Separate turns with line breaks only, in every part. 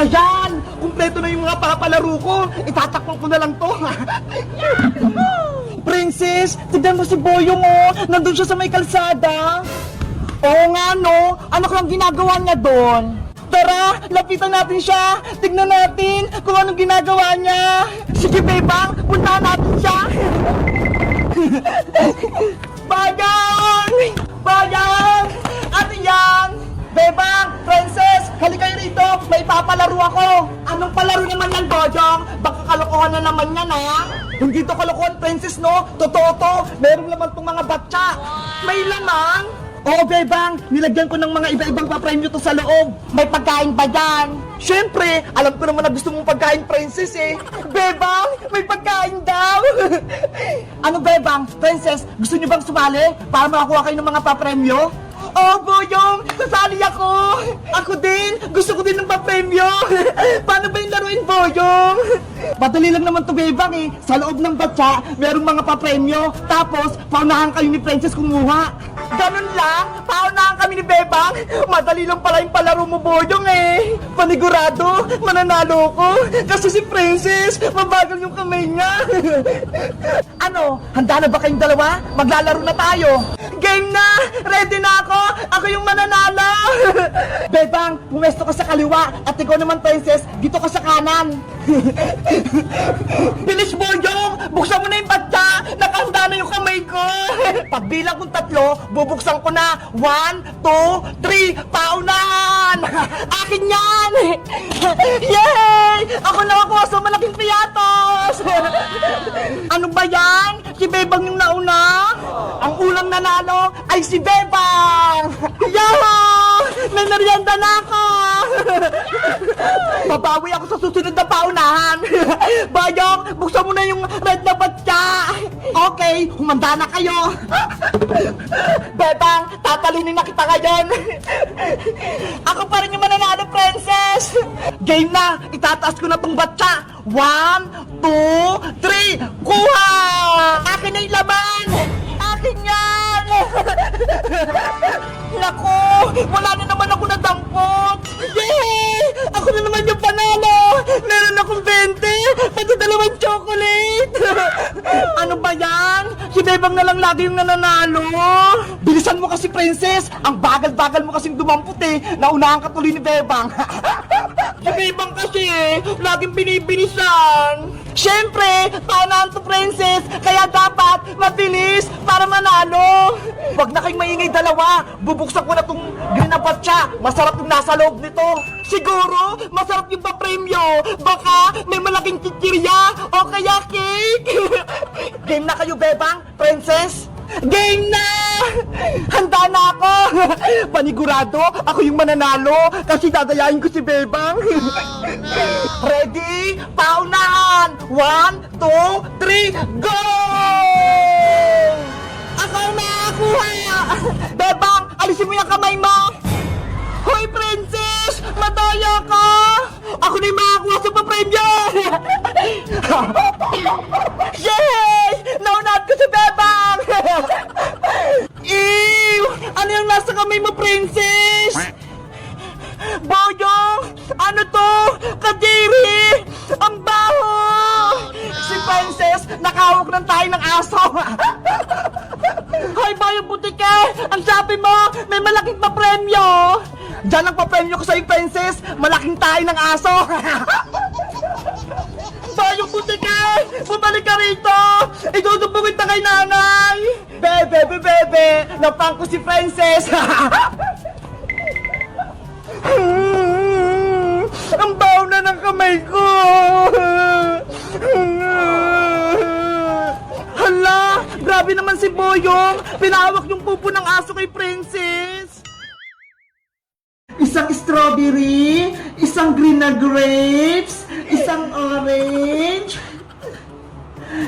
Ayan! Kumpleto na yung mga papalaro ko. Itatakpan ko na lang to. Princess, tignan mo si Boyong oh. Nandun siya sa may kalsada. Oo nga no. Ano kang ginagawa niya doon? Tara, lapitan natin siya. Tignan natin kung anong ginagawa niya. Sige, Bebang, puntahan natin siya. Bayang! Bayang! Ate Yang! Bebang! Princess! Halika kayo rito! May papalaro ako! Anong palaro naman yan, Bojong? Baka kalokohan na naman yan, ha? Hindi to kalokohan, Princess, no? Totoo to! Meron naman tong mga batsa! May laman! Oo, Bebang! Nilagyan ko ng mga iba-ibang papremyo to sa loob! May pagkain ba dyan? Siyempre! Alam ko naman na gusto mong pagkain, Princess, eh! Bebang! May pagkain daw! Ano, Bebang? Princess, gusto niyo bang sumali para makakuha kayo ng mga papremyo? Oh, Boyong! Sasali ako! Ako din! Gusto ko din ng papremyo! Paano ba yung laruin, Boyong? Madali lang naman to, Bebang, eh. Sa loob ng batsa, merong mga papremyo. Tapos, paunahan kayo ni Princess kumuha. Ganun lang? Paunahan kami ni Bebang? Madali lang pala yung palaro mo, Boyong, eh. Panigurado, mananalo ko. Kasi si Princess, mabagal yung kamay niya. Ano? Handa na ba kayong dalawa? Maglalaro na tayo. Game na! Ready na ako! Ako yung mananalo! Bebang, pumesto ka sa kaliwa at ikaw naman, Princess, dito ka sa kanan. Bilis, Boyong! Buksan mo na yung batsa! Nakahanda na yung kamay ko! Pagbilang kong 3, bubuksan ko na. 1, 2, 3, paunahan! Akin yan! Yay! Ako nakakuha sa malaking piyatos! Ano ba yan? Si Bebang yung nauna? Ang ulang nanalo ay si Bebang! Yahoo! May merienda na ako! Babawi ako sa susunod na paunahan! Bayong, buksan mo na yung red na batya! Okay, humanda na kayo! Bebang, tatalinin na kita ngayon! Ako pa rin yung mananalo, Princess! Game na! Itataas ko na tong batya! 1, 2, 3, kuha! Akin na yung laman! Akin yan! Naku! Wala na naman ako nadampot! Yay! Ako na naman yung panalo! Meron akong 20! Pati 2 chocolate! Ano ba yan? Si Bebang na lang lagi yung nananalo! Bilisan mo kasi, Princess! Ang bagal-bagal mo kasing dumampot eh! Naunahan ka tuloy ni Bebang! Si Bebang kasi eh, laging binibilisan! Siyempre, paunahan to, Princess! Kaya dapat mabilis para manalo! Wag na kayong maingay dalawa! Bubuksan ko na tong green na batsa! Masarap yung nasa loob nito! Siguro, masarap yung papremyo! Baka may malaking kikirya o kaya cake! Game na kayo, Bebang, Princess! Game na! Handa na ako! Panigurado, ako yung mananalo kasi dadayain ko si Bebang. Ready? Paunahan! 1, 2, 3, go! Ako ang nakakuha! Bebang, alisin mo yung kamay mo! Hoy, Princess! Madaya ka! Ako na yung makakuha sa papremyo! Yay! Naunahan ko si Bebang! Ew! Ano yung nasa kamay mo, Princess? Boyong! Ano to? Kadiri! Ang baho! Si Princess, nakahawak ng tayo ng aso! Hoy, Boyong Butike! Ang sabi mo, may malaking papremyo! Diyan ang papremyo ko sa'yo, Princess! Malaking tayo ng aso! Boyong Butike! Bumalik ka rito! Idudubugin na kay nanay! Bebe! Napang ko si Princess! Ang baho na ng kamay ko! Hala! Grabe naman si Boyong! Pinahawak yung pupo ng aso kay Princess! Isang strawberry, isang green na grapes, isang orange,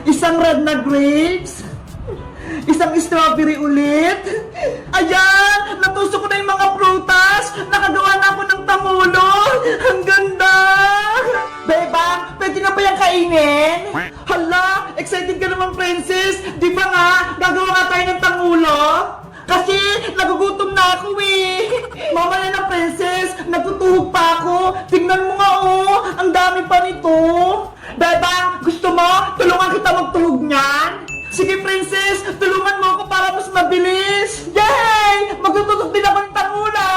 isang red na grapes, isang strawberry ulit. Ayan! Natusok ko na yung mga prutas! Nakagawa na ako ng tangulo! Ang ganda! Bebang, pwede na ba yung kainin? Hala! Excited ka naman, Princess! Di ba nga, gagawa nga tayo ng tangulo? Kasi nagugutom na ako eh! Mamaya na, Princess! Nagtutuhog pa ako! Tingnan mo nga oh! to? Bebang, gusto mo? Tulungan kita magtulog niyan? Sige, princess, tulungan mo ako para mas mabilis. Yay! Magtutulog din ako ng tangula.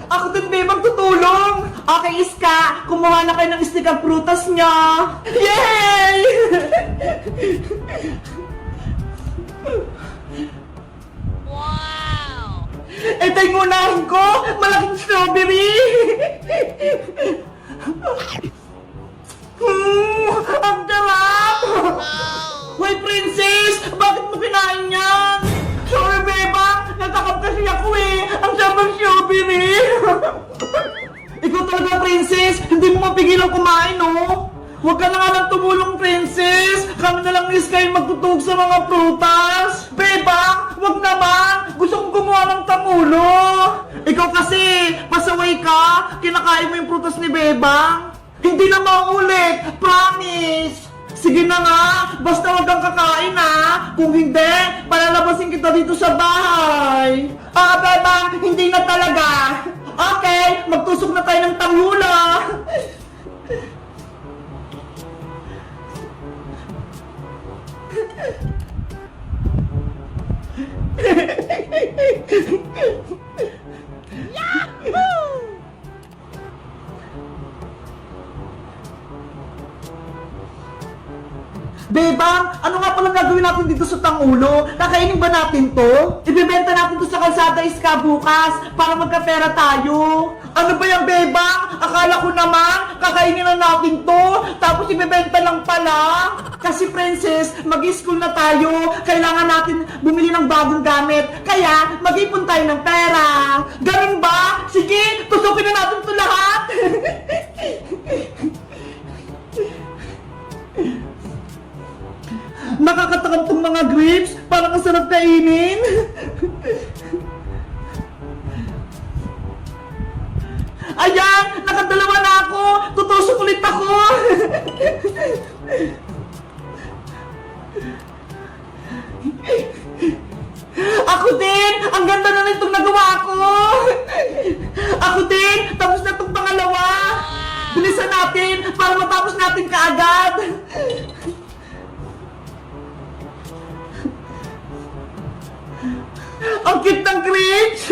Ako din, Bebang, tutulong. Okay, Iska, kumuha na kayo ng stick ang prutas niya. Yay!
Wow!
Ito yung unahin ko! Malaking strawberry! Ang sarap! Hoy, princess! Bakit mo kinain yan? Sorry, Beba! Natakap kasi ako eh! Ang sarap ng strawberry! Ikaw talaga, princess! Hindi mo mapigilang kumain, no? Huwag ka na nga lang tumulong, princess! Kami na lang ni Sky magtutug sa mga prutas! Beba! Huwag naman! Gusto kong gumawa ng tamulo! Ikaw kasi! Pasaway ka! Kinakain mo yung prutas ni Beba! Hindi na maulit! Promise! Sige na nga! Basta huwag kang kakain, ha! Kung hindi, palalabasin kita dito sa bahay! Beba! Hindi na talaga! Okay! Magtusok na tayo ng tamula! Bebang, ano nga palang gagawin natin dito sa Tangulo? Kakainin ba natin to? Ibebenta natin to sa kalsada Iska bukas para magkapera tayo. Ano ba yan, Bebang? Akala ko naman, kakainin na natin to, tapos ibebenta lang pala. Kasi, princess, mag-school na tayo. Kailangan natin bumili ng bagong gamit. Kaya, mag-ipon tayo ng pera. Ganun ba? Sige, tusukin na natin to lahat. Nakakatakam tong mga grapes. Parang ang sarap kainin. Ayan! Nakadalawa na ako! Tutusok ulit ako! Ako din! Ang ganda na nitong nagawa ko! Ako din! Tapos na itong pangalawa! Bilisan natin para matapos natin kaagad! Ang cute ng grapes!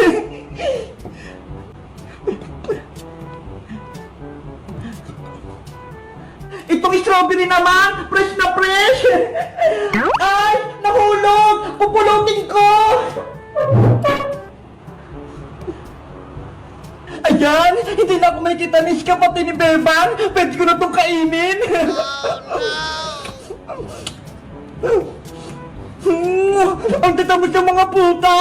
Itong strawberry naman, fresh na fresh! Ay! Nahulog! Pupulutin ko! Ayan! Hindi na ako makikita ni Iska pati ni Bebang! Pwede ko na itong kainin! Ang tatamot ng mga puta!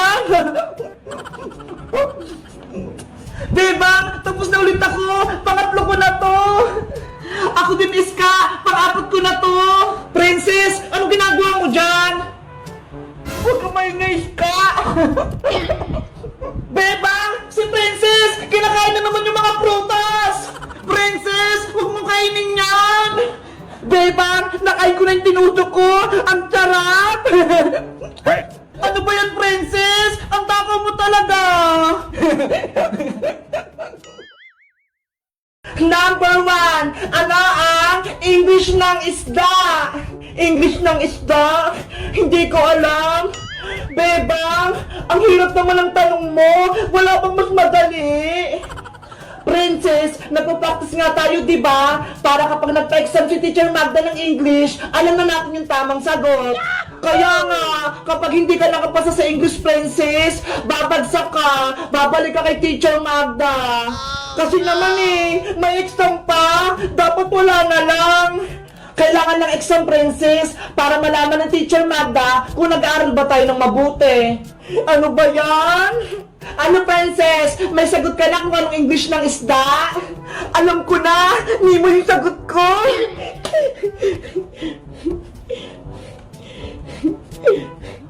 Bebang! Tapos na ulit ako! Pangatlo ko na to! Ako din, Iska! Pang-apat ko na to! Princess! Anong ginagawa mo dyan? Huwag ka maingay, Iska! Bebang! Si Princess! Kinakain na naman yung mga prutas! Princess! Huwag mong kainin yan! Bebang! Nakain ko na yung tinutok ko! Ang sarap! Ano ba yan, Princess? Ang takaw mo talaga! Number 1! Ano ang English ng isda? English ng isda? Hindi ko alam! Bebang! Ang hirap naman ang tanong mo! Wala bang mas madali? Princess, nagpa-practice nga tayo, di ba? Para kapag nagpa-exam si Teacher Magda ng English, alam na natin yung tamang sagot. Kaya nga, kapag hindi ka nakapasa sa English, Princess, babagsak ka, babalik ka kay Teacher Magda. Kasi naman may exam pa, dapat wala na lang. Kailangan ng exam, Princess, para malaman ng Teacher Magda kung nag-aaral ba tayo ng mabuti. Ano ba yan? Ano, Princess? May sagot ka na kung anong English ng isda? Alam ko na! Nemo yung sagot ko!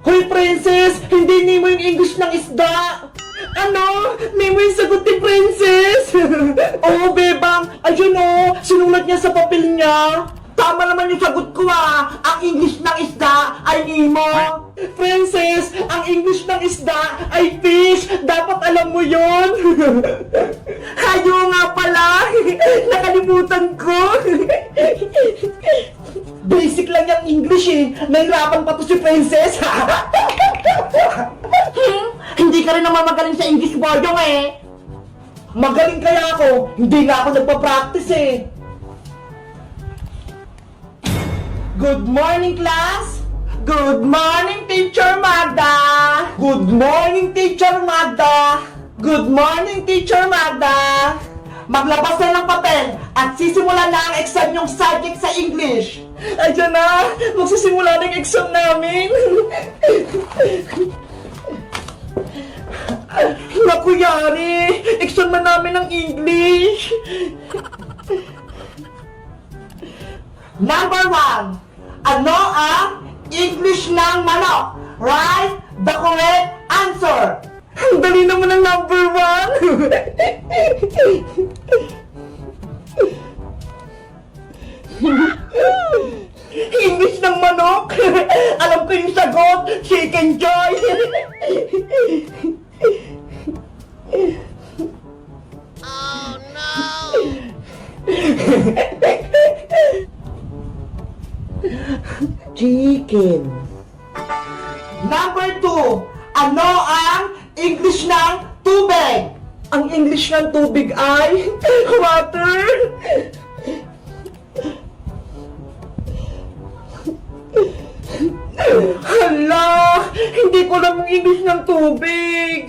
Hoy, Princess! Hindi Nemo yung English ng isda! Ano? Nemo yung sagot ni Princess! Oo, Bebang! Ayun o! Sinulat niya sa papel niya! Tama naman yung sagot ko Ang English ng isda ay Nemo. Princess, ang English ng isda ay fish. Dapat alam mo yon. Hayo nga pala. Nakalimutan alam ko. Basic lang yung English eh. Nahirapan pa to si Princess. Hindi ka rin naman magaling sa English, Boyong eh. Magaling kaya ako, hindi nga ako nagpa-practice eh. Good morning, class! Good morning, Teacher Magda! Good morning, Teacher Magda! Good morning, Teacher Magda! Maglabas na ng papel at sisimulan na ang exam yung subject sa English. Ayan na! Magsisimula na yung exam namin! Naku, yari! Exam na namin ng English! Number 1. Ano ang English ng manok? Write the correct answer! Ang dali naman ng number 1! English ng manok? Alam ko yung sagot! Chicken joy!
Oh no!
Chicken. Number 2. Ano ang English ng tubig? Ang English ng tubig ay water. Hala! Hindi ko alam ang English ng tubig.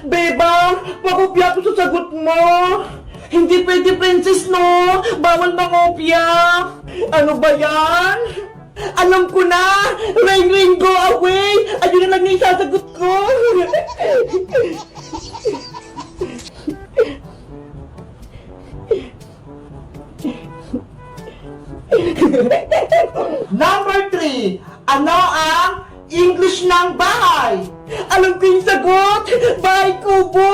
Bebang, makopya ko sa sagot mo. Hindi pwede, Princess, no? Bawal mangopya. Ano ba yan? Alam ko na! Rain, rain, go away! Ayun na lang yung sasagot ko! Number 3. Ano ang English ng bahay? Alam ko yung sagot! Bahay kubo!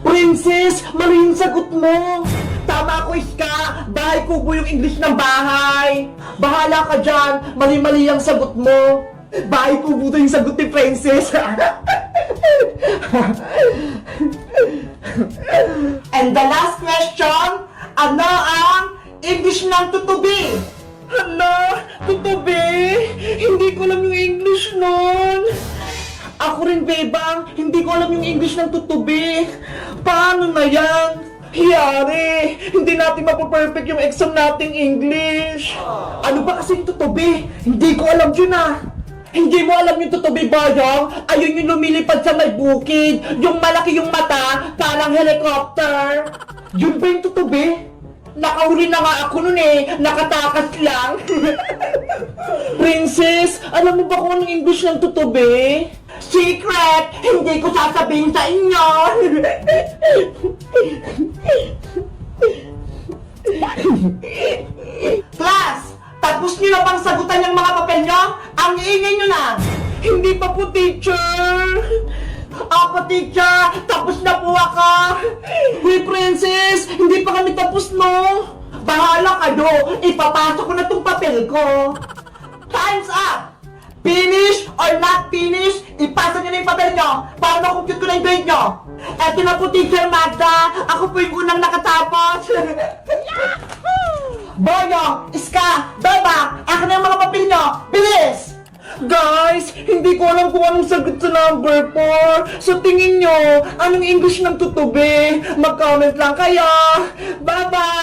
Princess, mali yung sagot mo! Tama ko, Iska! Bahay kubo yung English ng bahay! Bahala ka dyan! Mali-mali ang sagot mo! Bahay kubo daw yung sagot ni Princess! And the last question, ano ang English ng tutubi? Hala, tutubi? Hindi ko alam yung English nun! Ako rin, Bebang, hindi ko alam yung English ng tutubi. Paano na yan? Hiyari, hindi natin mapaperfect yung exam nating English. Ano ba kasi yung tutubi? Hindi ko alam yun ah. Hindi mo alam yung tutubi, Boyong? Ayun yung lumilipad sa may bukid. Yung malaki yung mata, parang helicopter. Yun ba yung tutubi? Nakahuli na nga ako nun eh. Nakatakas lang. Princess, alam mo ba kung anong English ng tutubi? Secret! Hindi ko sasabihin sa inyo! Class! Tapos niyo na bang sagutan yung mga papel nyo? Ang iingay nyo na! Hindi pa po, teacher! Ako, teacher! Tapos na po ako! Hey, Princess! Hindi pa kami tapos, no? Bahala ka, do! Ipapasok ko na tong papel ko! Time's up! Finish or not finish, ipasa nyo na yung papel nyo para makompute ko na yung grade nyo. Eto na po, Teacher Magda. Ako po yung unang nakatapos. Boyong, Iska, Beba, akin na yung mga papel nyo. Bilis! Guys, hindi ko alam kung anong sagot sa number 4. So tingin nyo, anong English ng tutubi? Mag-comment lang kayo. Bye-bye!